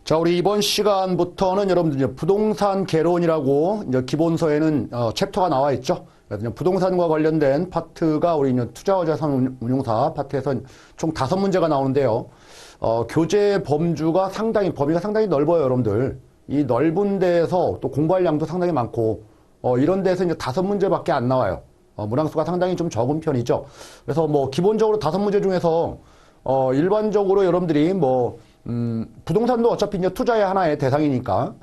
자, 우리 이번 시간부터는 여러분들 이제 부동산 개론이라고 이제 기본서에는 챕터가 나와 있죠. 그래서 부동산과 관련된 파트가 우리 이제 투자자산 운용사 파트에서 총 5문제가 나오는데요. 교재 범위가 상당히 넓어요, 여러분들. 이 넓은 데에서 또 공부할 양도 상당히 많고, 이런 데서 이제 5문제밖에 안 나와요. 문항수가 상당히 좀 적은 편이죠. 그래서 뭐 기본적으로 5문제 중에서 일반적으로 여러분들이 부동산도 어차피 이제 투자의 하나의 대상이니까,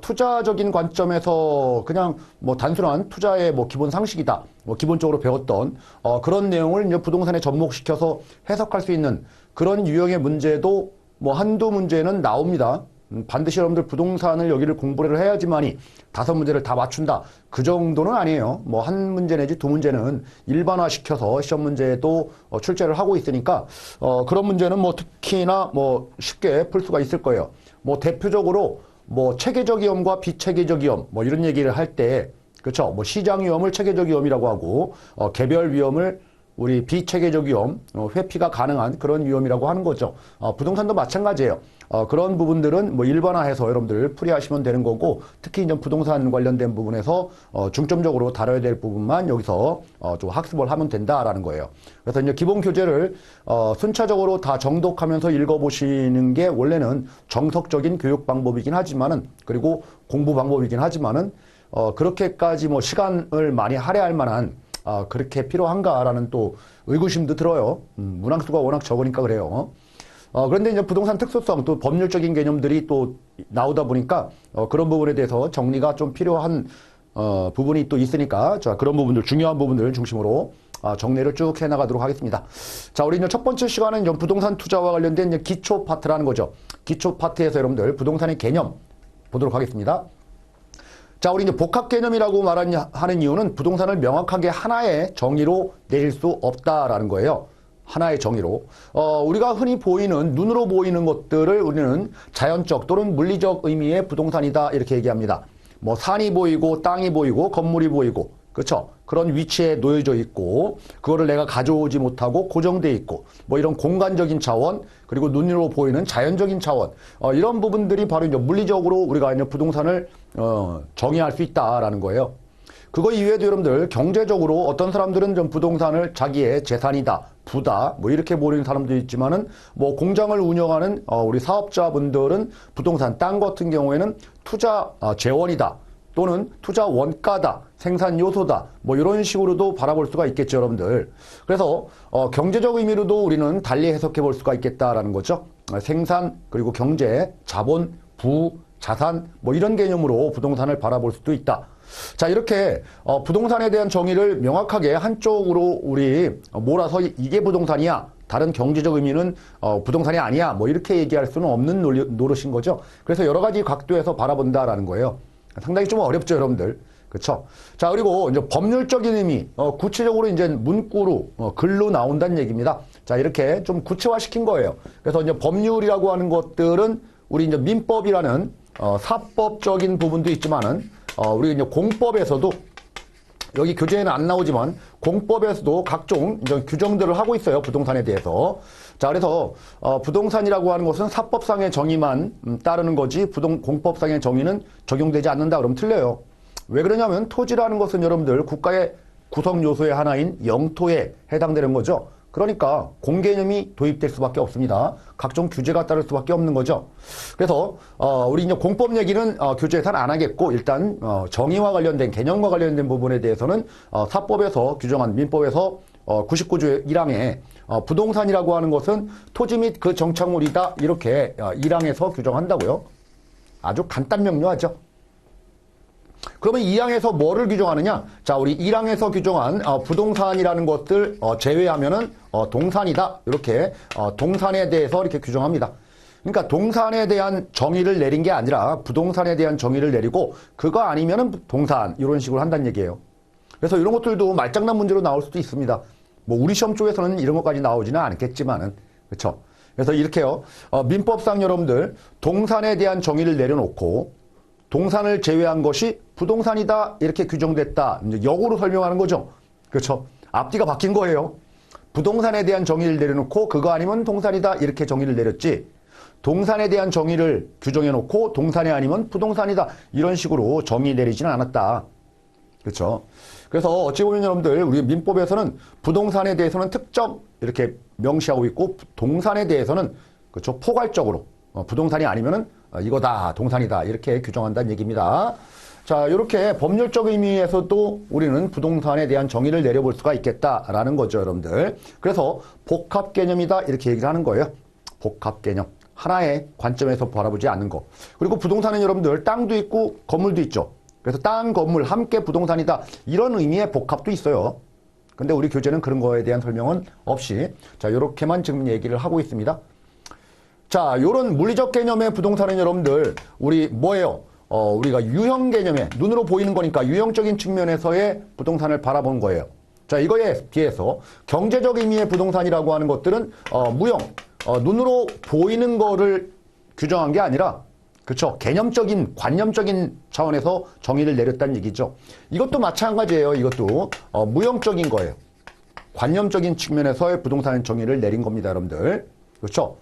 투자적인 관점에서 그냥 단순한 투자의 기본 상식이다. 기본적으로 배웠던, 그런 내용을 이제 부동산에 접목시켜서 해석할 수 있는 그런 유형의 문제도 한두 문제는 나옵니다. 반드시 여러분들 부동산을 여기를 공부를 해야지만이 5문제를 다 맞춘다. 그 정도는 아니에요. 한 문제 내지 2문제는 일반화시켜서 시험 문제도 출제를 하고 있으니까, 그런 문제는 특히나 쉽게 풀 수가 있을 거예요. 대표적으로 체계적 위험과 비체계적 위험, 이런 얘기를 할 때, 그렇죠. 시장 위험을 체계적 위험이라고 하고, 개별 위험을 우리 비체계적 위험, 회피가 가능한 그런 위험이라고 하는 거죠. 부동산도 마찬가지예요. 그런 부분들은 일반화해서 여러분들 풀이하시면 되는 거고, 특히 이제 부동산 관련된 부분에서 중점적으로 다뤄야 될 부분만 여기서 좀 학습을 하면 된다라는 거예요. 그래서 이제 기본 교재를 순차적으로 다 정독하면서 읽어보시는 게 원래는 정석적인 교육 방법이긴 하지만은, 그리고 공부 방법이긴 하지만은, 그렇게까지 시간을 많이 할애할 만한 그렇게 필요한가라는 또 의구심도 들어요. 문항수가 워낙 적으니까 그래요. 그런데 이제 부동산 특수성, 또 법률적인 개념들이 또 나오다 보니까 그런 부분에 대해서 정리가 좀 필요한 부분이 또 있으니까, 자, 그런 부분들, 중요한 부분들을 중심으로 정리를 쭉 해나가도록 하겠습니다. 자, 우리 이제 첫 번째 시간은 이제 부동산 투자와 관련된 이제 기초 파트라는 거죠. 기초 파트에서 여러분들 부동산의 개념 보도록 하겠습니다. 자, 우리 이제 복합 개념이라고 하는 이유는 부동산을 명확하게 하나의 정의로 내릴 수 없다라는 거예요. 하나의 정의로. 우리가 흔히 보이는, 눈으로 보이는 것들을 우리는 자연적 또는 물리적 의미의 부동산이다, 이렇게 얘기합니다. 산이 보이고, 땅이 보이고, 건물이 보이고, 그렇죠? 그런 위치에 놓여져 있고, 그거를 내가 가져오지 못하고 고정돼 있고, 이런 공간적인 차원, 그리고 눈으로 보이는 자연적인 차원, 이런 부분들이 바로 이제 물리적으로 우리가 이제 부동산을 정의할 수 있다라는 거예요. 그거 이외에도 여러분들 경제적으로 어떤 사람들은 좀 부동산을 자기의 재산이다, 부다, 이렇게 보는 사람도 있지만은, 공장을 운영하는 우리 사업자분들은 부동산, 땅 같은 경우에는 투자 재원이다, 또는 투자 원가다, 생산 요소다, 이런 식으로도 바라볼 수가 있겠죠, 여러분들. 그래서 경제적 의미로도 우리는 달리 해석해 볼 수가 있겠다라는 거죠. 생산, 그리고 경제, 자본, 부, 자산, 이런 개념으로 부동산을 바라볼 수도 있다. 자, 이렇게 부동산에 대한 정의를 명확하게 한쪽으로 우리 몰아서 이게 부동산이야, 다른 경제적 의미는 부동산이 아니야, 이렇게 얘기할 수는 없는 노릇인 거죠. 그래서 여러 가지 각도에서 바라본다라는 거예요. 상당히 좀 어렵죠, 여러분들. 그렇죠? 자, 그리고 이제 법률적인 의미, 구체적으로 이제 문구로, 글로 나온다는 얘기입니다. 자, 이렇게 좀 구체화시킨 거예요. 그래서 이제 법률이라고 하는 것들은 우리 이제 민법이라는 사법적인 부분도 있지만은, 우리 이제 공법에서도, 여기 교재에는 안 나오지만 공법에서도 각종 이제 규정들을 하고 있어요, 부동산에 대해서. 자, 그래서 부동산이라고 하는 것은 사법상의 정의만 따르는 거지 공법상의 정의는 적용되지 않는다 그러면 틀려요. 왜 그러냐면 토지라는 것은 여러분들 국가의 구성 요소의 하나인 영토에 해당되는 거죠. 그러니까 공개념이 도입될 수밖에 없습니다. 각종 규제가 따를 수밖에 없는 거죠. 그래서 우리 이제 공법 얘기는 교재에서는 안 하겠고, 일단 정의와 관련된, 개념과 관련된 부분에 대해서는 사법에서 규정한, 민법에서 99조 1항에 부동산이라고 하는 것은 토지 및 그 정착물이다, 이렇게 1항에서 규정한다고요. 아주 간단 명료하죠. 그러면 2항에서 뭐를 규정하느냐? 자, 우리 1항에서 규정한 부동산이라는 것들 제외하면은 동산이다, 이렇게 동산에 대해서 이렇게 규정합니다. 그러니까 동산에 대한 정의를 내린 게 아니라 부동산에 대한 정의를 내리고, 그거 아니면은 동산, 이런 식으로 한다는 얘기예요. 그래서 이런 것들도 말장난 문제로 나올 수도 있습니다. 우리 시험 쪽에서는 이런 것까지 나오지는 않겠지만은, 그렇죠? 그래서 이렇게요. 민법상 여러분들 동산에 대한 정의를 내려놓고, 동산을 제외한 것이 부동산이다, 이렇게 규정됐다, 이제 역으로 설명하는 거죠. 그렇죠? 앞뒤가 바뀐 거예요. 부동산에 대한 정의를 내려놓고 그거 아니면 동산이다, 이렇게 정의를 내렸지, 동산에 대한 정의를 규정해 놓고 동산이 아니면 부동산이다. 이런 식으로 정의 내리지는 않았다. 그렇죠? 그래서 어찌 보면 여러분들 우리 민법에서는 부동산에 대해서는 특정 이렇게 명시하고 있고 동산에 대해서는 그렇죠? 포괄적으로 부동산이 아니면은 이거다 동산이다 이렇게 규정한다는 얘기입니다. 자, 이렇게 법률적 의미에서도 우리는 부동산에 대한 정의를 내려볼 수가 있겠다라는 거죠, 여러분들. 그래서 복합 개념이다 이렇게 얘기를 하는 거예요. 복합 개념. 하나의 관점에서 바라보지 않는 거. 그리고 부동산은 여러분들 땅도 있고 건물도 있죠. 그래서 땅, 건물 함께 부동산이다. 이런 의미의 복합도 있어요. 근데 우리 교재는 그런 거에 대한 설명은 없이 자, 요렇게만 지금 얘기를 하고 있습니다. 자, 요런 물리적 개념의 부동산은 여러분들 우리 뭐예요? 우리가 유형 개념에 눈으로 보이는 거니까 유형적인 측면에서의 부동산을 바라본 거예요. 자, 이거에 비해서 경제적 의미의 부동산이라고 하는 것들은 무형, 눈으로 보이는 거를 규정한 게 아니라 그렇죠. 개념적인, 관념적인 차원에서 정의를 내렸다는 얘기죠. 이것도 마찬가지예요. 이것도 무형적인 거예요. 관념적인 측면에서의 부동산 정의를 내린 겁니다, 여러분들. 그렇죠?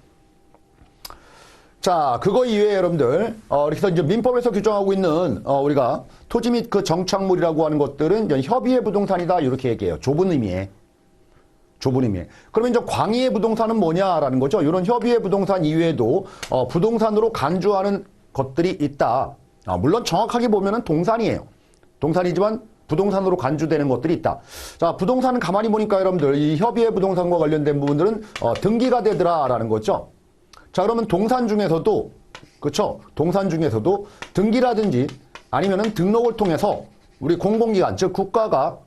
자, 그거 이외에 여러분들, 그래서 이제 민법에서 규정하고 있는, 우리가 토지 및 그 정착물이라고 하는 것들은 협의의 부동산이다. 이렇게 얘기해요. 좁은 의미에. 좁은 의미에. 그러면 이제 광의의 부동산은 뭐냐라는 거죠. 이런 협의의 부동산 이외에도, 부동산으로 간주하는 것들이 있다. 물론 정확하게 보면은 동산이에요. 동산이지만 부동산으로 간주되는 것들이 있다. 자, 부동산은 가만히 보니까 여러분들, 이 협의의 부동산과 관련된 부분들은, 등기가 되더라라는 거죠. 자, 그러면 동산 중에서도, 그렇죠? 동산 중에서도 등기라든지 아니면은 등록을 통해서 우리 공공기관, 즉 국가가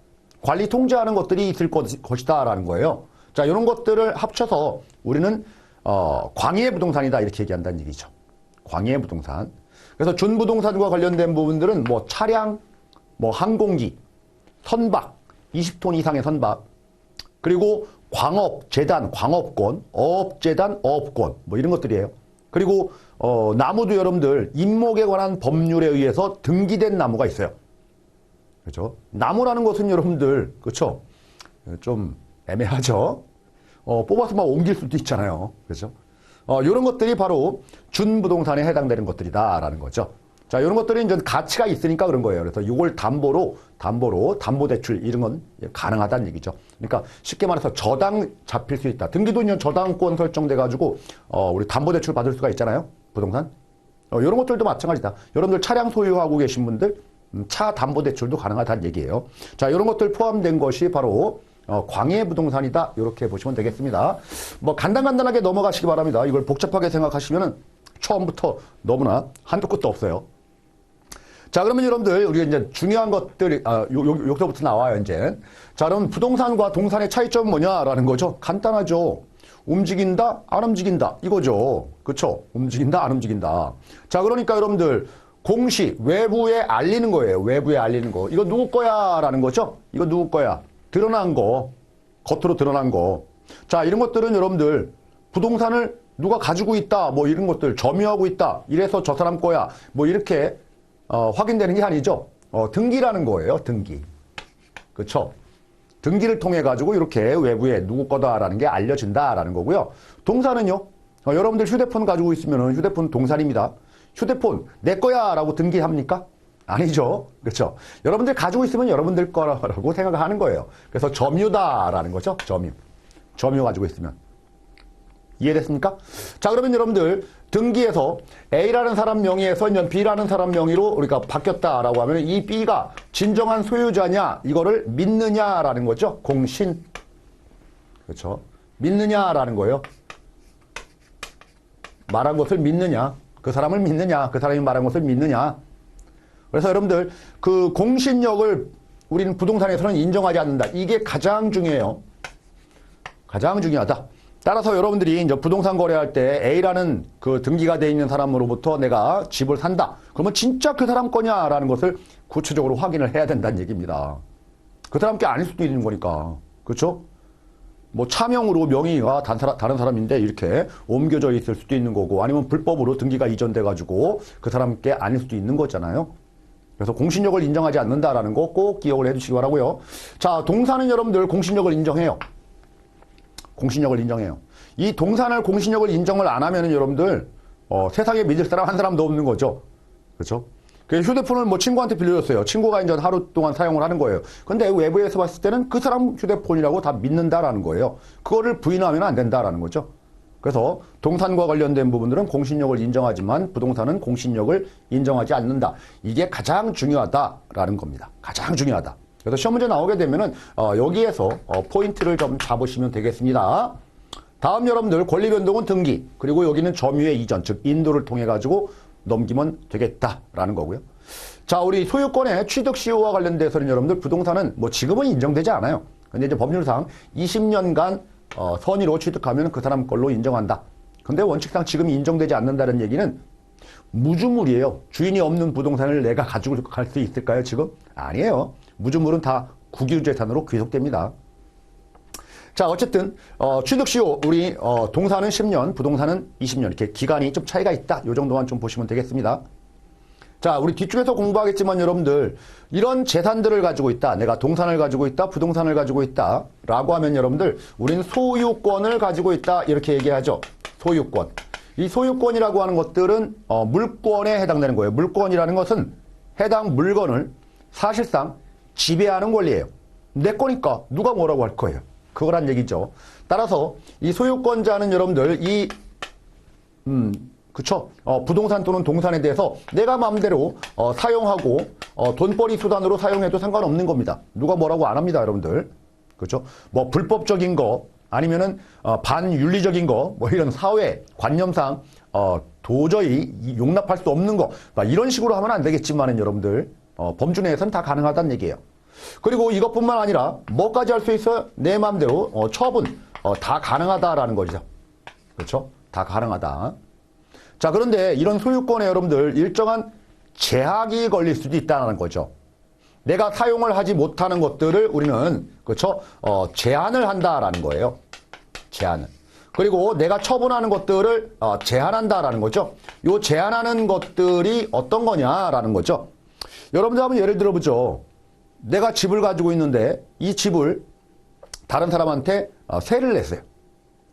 관리 통제하는 것들이 있을 것이다라는 거예요. 자, 이런 것들을 합쳐서 우리는 광의의 부동산이다 이렇게 얘기한다는 얘기죠. 광의의 부동산. 그래서 준부동산과 관련된 부분들은 뭐 차량, 뭐 항공기, 선박, 20톤 이상의 선박, 그리고 광업, 재단, 광업권, 어업재단, 어업권, 뭐 이런 것들이에요. 그리고 나무도 여러분들 임목에 관한 법률에 의해서 등기된 나무가 있어요. 그렇죠? 나무라는 것은 여러분들 그렇죠? 좀 애매하죠. 뽑아서 막 옮길 수도 있잖아요. 그렇죠? 이런 것들이 바로 준부동산에 해당되는 것들이다라는 거죠. 자, 이런 것들이 이제 가치가 있으니까 그런 거예요. 그래서 이걸 담보로 담보대출 이런 건 가능하다는 얘기죠. 그러니까 쉽게 말해서 저당 잡힐 수 있다. 등기도 이제 저당권 설정돼가지고 우리 담보대출 받을 수가 있잖아요. 부동산. 이런 것들도 마찬가지다. 여러분들 차량 소유하고 계신 분들 차 담보대출도 가능하다는 얘기예요. 자, 이런 것들 포함된 것이 바로 광의의 부동산이다. 이렇게 보시면 되겠습니다. 뭐 간단하게 넘어가시기 바랍니다. 이걸 복잡하게 생각하시면은 처음부터 너무나 한도 끝도 없어요. 자, 그러면 여러분들 우리가 이제 중요한 것들이 여기서부터 나와요 이제. 자, 그럼 부동산과 동산의 차이점은 뭐냐라는 거죠. 간단하죠. 움직인다, 안 움직인다 이거죠. 그렇죠? 움직인다, 안 움직인다. 자, 그러니까 여러분들 공시 외부에 알리는 거예요. 외부에 알리는 거. 이거 누구 거야라는 거죠. 이거 누구 거야? 드러난 거, 겉으로 드러난 거. 자, 이런 것들은 여러분들 부동산을 누가 가지고 있다, 뭐 이런 것들 점유하고 있다. 이래서 저 사람 거야. 뭐 이렇게 확인되는 게 아니죠. 등기라는 거예요. 등기. 그렇죠? 등기를 통해 가지고 이렇게 외부에 누구 거다라는 게 알려진다라는 거고요. 동산은요. 여러분들 휴대폰 가지고 있으면 휴대폰 동산입니다. 휴대폰 내 거야라고 등기합니까? 아니죠. 그렇죠? 여러분들 가지고 있으면 여러분들 거라고 생각하는 거예요. 그래서 점유다라는 거죠. 점유 가지고 있으면. 이해됐습니까? 자, 그러면 여러분들 등기에서 A라는 사람 명의에서 B라는 사람 명의로 우리가 바뀌었다라고 하면 이 B가 진정한 소유자냐 이거를 믿느냐라는 거죠. 공신. 그렇죠? 믿느냐라는 거예요. 말한 것을 믿느냐. 그 사람을 믿느냐. 그 사람이 말한 것을 믿느냐. 그래서 여러분들 그 공신력을 우리는 부동산에서는 인정하지 않는다. 이게 가장 중요해요. 가장 중요하다. 따라서 여러분들이 이제 부동산 거래할 때 A라는 그 등기가 돼 있는 사람으로부터 내가 집을 산다. 그러면 진짜 그 사람 거냐라는 것을 구체적으로 확인을 해야 된다는 얘기입니다. 그 사람께 아닐 수도 있는 거니까. 그렇죠? 뭐 차명으로 명의가 다른 사람인데 이렇게 옮겨져 있을 수도 있는 거고 아니면 불법으로 등기가 이전돼 가지고 그 사람께 아닐 수도 있는 거잖아요. 그래서 공신력을 인정하지 않는다라는 거 꼭 기억을 해 주시기 바라고요. 자, 동산은 여러분들 공신력을 인정해요. 공신력을 인정해요. 이 동산을 공신력을 인정을 안 하면은 여러분들 세상에 믿을 사람 한 사람도 없는 거죠. 그렇죠? 그래서 휴대폰을 뭐 친구한테 빌려줬어요. 친구가 이제 하루 동안 사용을 하는 거예요. 근데 외부에서 봤을 때는 그 사람 휴대폰이라고 다 믿는다라는 거예요. 그거를 부인하면 안 된다라는 거죠. 그래서 동산과 관련된 부분들은 공신력을 인정하지만 부동산은 공신력을 인정하지 않는다. 이게 가장 중요하다라는 겁니다. 가장 중요하다. 그래서 시험 문제 나오게 되면은 여기에서 포인트를 좀 잡으시면 되겠습니다. 다음 여러분들 권리 변동은 등기, 그리고 여기는 점유의 이전, 즉 인도를 통해 가지고 넘기면 되겠다라는 거고요. 자, 우리 소유권의 취득 시효와 관련돼서는 여러분들 부동산은 뭐 지금은 인정되지 않아요. 근데 이제 법률상 20년간 선의로 취득하면 그 사람 걸로 인정한다. 근데 원칙상 지금 인정되지 않는다는 얘기는 무주물이에요. 주인이 없는 부동산을 내가 가지고 갈 수 있을까요, 지금? 아니에요. 무주물은 다 국유재산으로 귀속됩니다. 자, 어쨌든 취득시효 우리 동산은 10년, 부동산은 20년 이렇게 기간이 좀 차이가 있다. 이 정도만 좀 보시면 되겠습니다. 자, 우리 뒤쪽에서 공부하겠지만 여러분들 이런 재산들을 가지고 있다. 내가 동산을 가지고 있다. 부동산을 가지고 있다. 라고 하면 여러분들 우리는 소유권을 가지고 있다. 이렇게 얘기하죠. 소유권. 이 소유권이라고 하는 것들은 물권에 해당되는 거예요. 물권이라는 것은 해당 물건을 사실상 지배하는 권리예요. 내 거니까 누가 뭐라고 할 거예요. 그거란 얘기죠. 따라서 이 소유권자는 여러분들 그쵸? 부동산 또는 동산에 대해서 내가 마음대로 사용하고 돈벌이 수단으로 사용해도 상관없는 겁니다. 누가 뭐라고 안 합니다, 여러분들. 그렇죠? 뭐 불법적인 거 아니면은 반윤리적인 거 뭐 이런 사회 관념상 도저히 용납할 수 없는 거 이런 식으로 하면 안 되겠지만은 여러분들 범주 내에서는 다 가능하다는 얘기예요. 그리고 이것뿐만 아니라 뭐까지 할 수 있어요? 내 마음대로 처분 다 가능하다라는 거죠. 그렇죠? 다 가능하다. 자, 그런데 이런 소유권에 여러분들 일정한 제약이 걸릴 수도 있다는 거죠. 내가 사용을 하지 못하는 것들을 우리는 그렇죠? 제한을 한다라는 거예요. 제한을. 그리고 내가 처분하는 것들을 제한한다라는 거죠. 요 제한하는 것들이 어떤 거냐라는 거죠. 여러분들 한번 예를 들어보죠. 내가 집을 가지고 있는데 이 집을 다른 사람한테 세를 냈어요.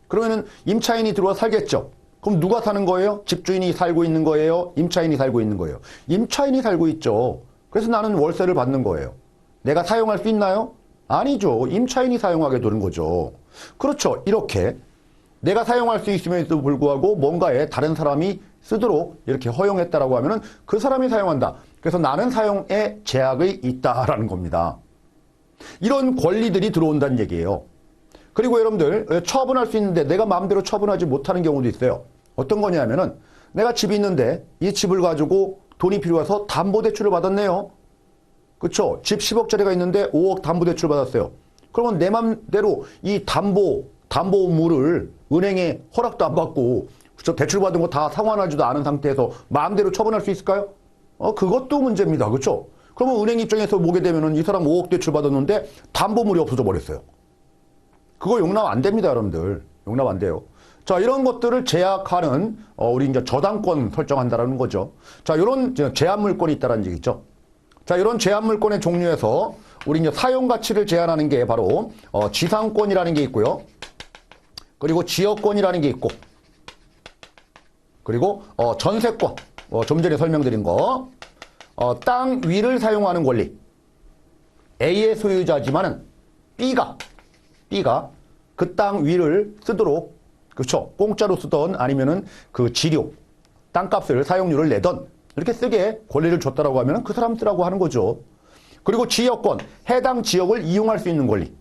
그러면은 임차인이 들어와 살겠죠. 그럼 누가 사는 거예요? 집주인이 살고 있는 거예요? 임차인이 살고 있는 거예요? 임차인이 살고 있죠. 그래서 나는 월세를 받는 거예요. 내가 사용할 수 있나요? 아니죠. 임차인이 사용하게 되는 거죠. 그렇죠. 이렇게 내가 사용할 수 있음에도 불구하고 뭔가에 다른 사람이 쓰도록 이렇게 허용했다라고 하면은 그 사람이 사용한다. 그래서 나는 사용에 제약이 있다라는 겁니다. 이런 권리들이 들어온다는 얘기예요. 그리고 여러분들 처분할 수 있는데 내가 마음대로 처분하지 못하는 경우도 있어요. 어떤 거냐면은 내가 집이 있는데 이 집을 가지고 돈이 필요해서 담보대출을 받았네요. 그렇죠? 집 10억짜리가 있는데 5억 담보대출 받았어요. 그러면 내 맘대로 이 담보물을 은행에 허락도 안 받고 그렇죠? 대출 받은 거 다 상환하지도 않은 상태에서 마음대로 처분할 수 있을까요? 그것도 문제입니다. 그렇죠? 그러면 은행 입장에서 보게 되면은 이 사람 5억 대출 받았는데 담보물이 없어져 버렸어요. 그거 용납 안 됩니다, 여러분들. 용납 안 돼요. 자, 이런 것들을 제약하는 우리 이제 저당권 설정한다라는 거죠. 자, 이런 제한 물권이 있다라는 얘기죠. 자, 이런 제한 물권의 종류에서 우리 이제 사용 가치를 제한하는 게 바로 지상권이라는 게 있고요. 그리고 지역권이라는 게 있고, 그리고 전세권. 좀 전에 설명드린 거. 땅 위를 사용하는 권리. A의 소유자지만은 B가 그 땅 위를 쓰도록, 그렇죠? 공짜로 쓰던 아니면은 그 지료, 땅값을 사용료를 내던 이렇게 쓰게 권리를 줬다라고 하면 그 사람 쓰라고 하는 거죠. 그리고 지역권, 해당 지역을 이용할 수 있는 권리.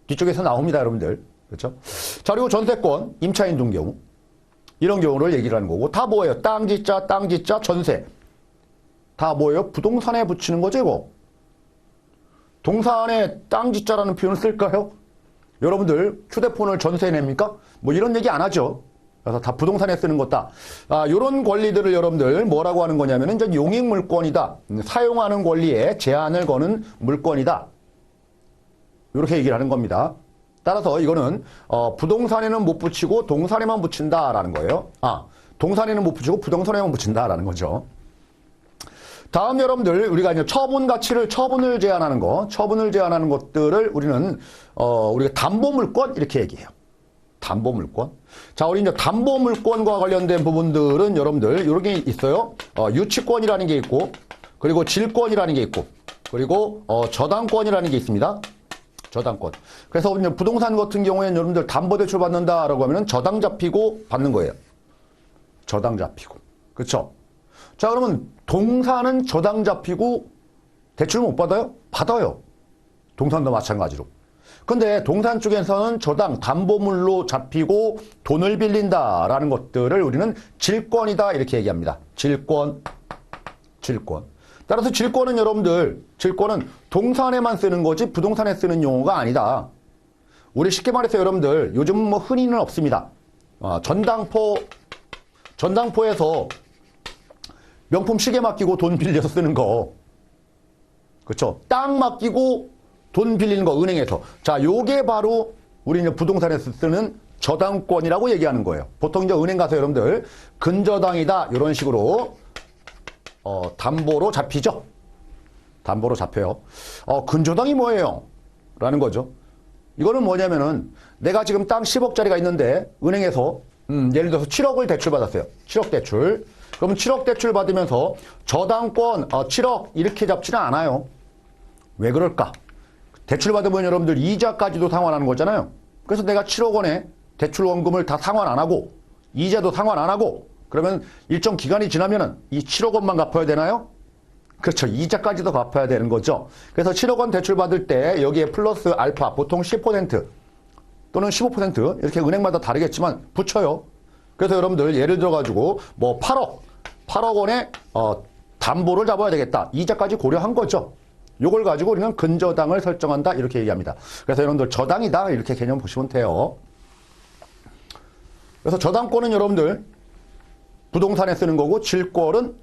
뒤쪽에서 나옵니다, 여러분들. 그렇죠? 자, 그리고 전세권, 임차인 둔 경우. 이런 경우를 얘기를 하는 거고. 다 뭐예요? 땅 짓자, 전세. 다 뭐예요? 부동산에 붙이는 거죠, 이거. 동산에 땅 짓자라는 표현을 쓸까요? 여러분들 휴대폰을 전세에 냅니까? 뭐 이런 얘기 안 하죠. 그래서 다 부동산에 쓰는 거다. 이런 권리들을 여러분들 뭐라고 하는 거냐면 이제 용익 물권이다. 사용하는 권리에 제한을 거는 물권이다. 이렇게 얘기를 하는 겁니다. 따라서 이거는 부동산에는 못 붙이고 동산에만 붙인다라는 거예요. 동산에는 못 붙이고 부동산에만 붙인다라는 거죠. 다음 여러분들 우리가 이제 처분을 제한하는 거, 처분을 제한하는 것들을 우리는 우리가 담보물권 이렇게 얘기해요. 담보물권. 자, 우리 이제 담보물권과 관련된 부분들은 여러분들 이런 게 있어요. 유치권이라는 게 있고, 그리고 질권이라는 게 있고, 그리고 저당권이라는 게 있습니다. 저당권. 그래서 이제 부동산 같은 경우에는 여러분들 담보대출 받는다라고 하면은 저당 잡히고 받는 거예요. 저당 잡히고. 그렇죠? 자, 그러면 동산은 저당 잡히고 대출 못 받아요? 받아요. 동산도 마찬가지로. 근데 동산 쪽에서는 저당, 담보물로 잡히고 돈을 빌린다라는 것들을 우리는 질권이다 이렇게 얘기합니다. 질권. 따라서 질권은 여러분들, 질권은 동산에만 쓰는 거지 부동산에 쓰는 용어가 아니다. 우리 쉽게 말해서 여러분들 요즘 뭐 흔히는 없습니다. 전당포에서 명품 시계 맡기고 돈 빌려서 쓰는 거. 그렇죠? 땅 맡기고 돈 빌리는 거 은행에서. 자, 요게 바로 우리 이제 부동산에서 쓰는 저당권이라고 얘기하는 거예요. 보통 이제 은행 가서 여러분들 근저당이다 이런 식으로 담보로 잡히죠. 담보로 잡혀요. 근저당이 뭐예요? 라는 거죠. 이거는 뭐냐면은 내가 지금 땅 10억짜리가 있는데 은행에서 예를 들어서 7억을 대출받았어요. 7억 대출. 그러면 7억 대출 받으면서 저당권 7억 이렇게 잡지는 않아요. 왜 그럴까? 대출 받으면 여러분들 이자까지도 상환하는 거잖아요. 그래서 내가 7억 원에 대출 원금을 다 상환 안 하고 이자도 상환 안 하고 그러면 일정 기간이 지나면은 이 7억 원만 갚아야 되나요? 그렇죠. 이자까지도 갚아야 되는 거죠. 그래서 7억 원 대출 받을 때 여기에 플러스 알파 보통 10% 또는 15% 이렇게 은행마다 다르겠지만 붙여요. 그래서 여러분들 예를 들어 가지고 뭐 8억 원에 담보를 잡아야 되겠다. 이자까지 고려한 거죠. 요걸 가지고 우리는 근저당을 설정한다 이렇게 얘기합니다. 그래서 여러분들 저당이다 이렇게 개념 보시면 돼요. 그래서 저당권은 여러분들 부동산에 쓰는 거고 질권은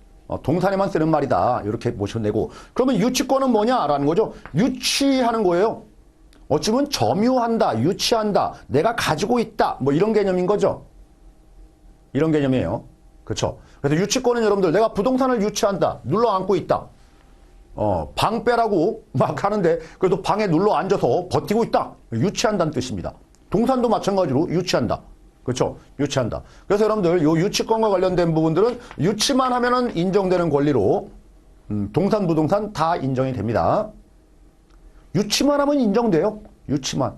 동산에만 쓰는 말이다 이렇게 보시면 되고, 그러면 유치권은 뭐냐라는 거죠. 유치하는 거예요. 어찌보면 점유한다, 유치한다, 내가 가지고 있다 뭐 이런 개념인 거죠. 이런 개념이에요. 그렇죠. 그래서 유치권은 여러분들 내가 부동산을 유치한다, 눌러 앉고 있다. 방 빼라고 막 하는데 그래도 방에 눌러 앉아서 버티고 있다. 유치한다는 뜻입니다. 동산도 마찬가지로 유치한다. 그렇죠? 유치한다. 그래서 여러분들 요 유치권과 관련된 부분들은 유치만 하면은 인정되는 권리로 동산, 부동산 다 인정이 됩니다. 유치만 하면 인정돼요. 유치만.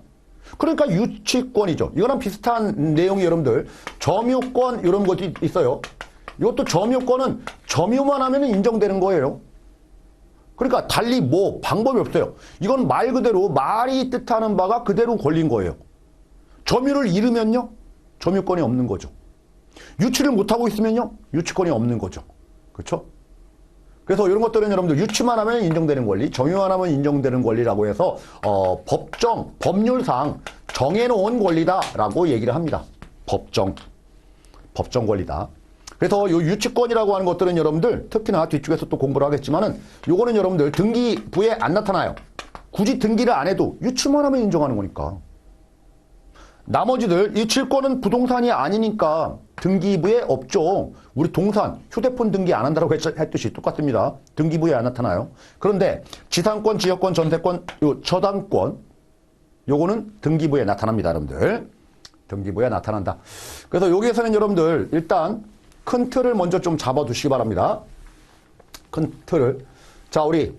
그러니까 유치권이죠. 이거랑 비슷한 내용이 여러분들 점유권 이런 것도 있어요. 이것도 점유권은 점유만 하면 인정되는 거예요. 그러니까 달리 뭐 방법이 없어요. 이건 말 그대로 말이 뜻하는 바가 그대로 걸린 거예요. 점유를 잃으면요, 점유권이 없는 거죠. 유치를 못하고 있으면요, 유치권이 없는 거죠. 그렇죠? 그래서 이런 것들은 여러분들 유치만 하면 인정되는 권리, 점유만 하면 인정되는 권리라고 해서 법률상 정해놓은 권리다라고 얘기를 합니다. 법정 권리다. 그래서 이 유치권이라고 하는 것들은 여러분들 특히나 뒤쪽에서 또 공부를 하겠지만은 요거는 여러분들 등기부에 안 나타나요. 굳이 등기를 안 해도 유치만 하면 인정하는 거니까. 나머지들 이 질권은 부동산이 아니니까 등기부에 없죠. 우리 동산, 휴대폰 등기 안 한다고 했듯이 똑같습니다. 등기부에 안 나타나요. 그런데 지상권, 지역권, 전세권, 요 저당권 요거는 등기부에 나타납니다, 여러분들. 등기부에 나타난다. 그래서 여기에서는 여러분들 일단 큰 틀을 먼저 좀 잡아두시기 바랍니다. 큰 틀을. 자, 우리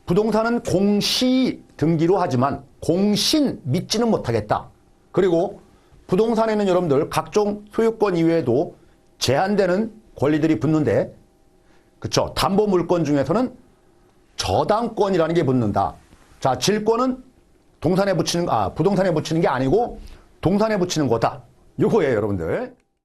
부동산은 공시 등기로 하지만 공신 믿지는 못하겠다. 그리고 부동산에는 여러분들 각종 소유권 이외에도 제한되는 권리들이 붙는데, 그쵸? 담보물권 중에서는 저당권이라는 게 붙는다. 자, 질권은 부동산에 붙이는 게 아니고 동산에 붙이는 거다. 요거예요, 여러분들.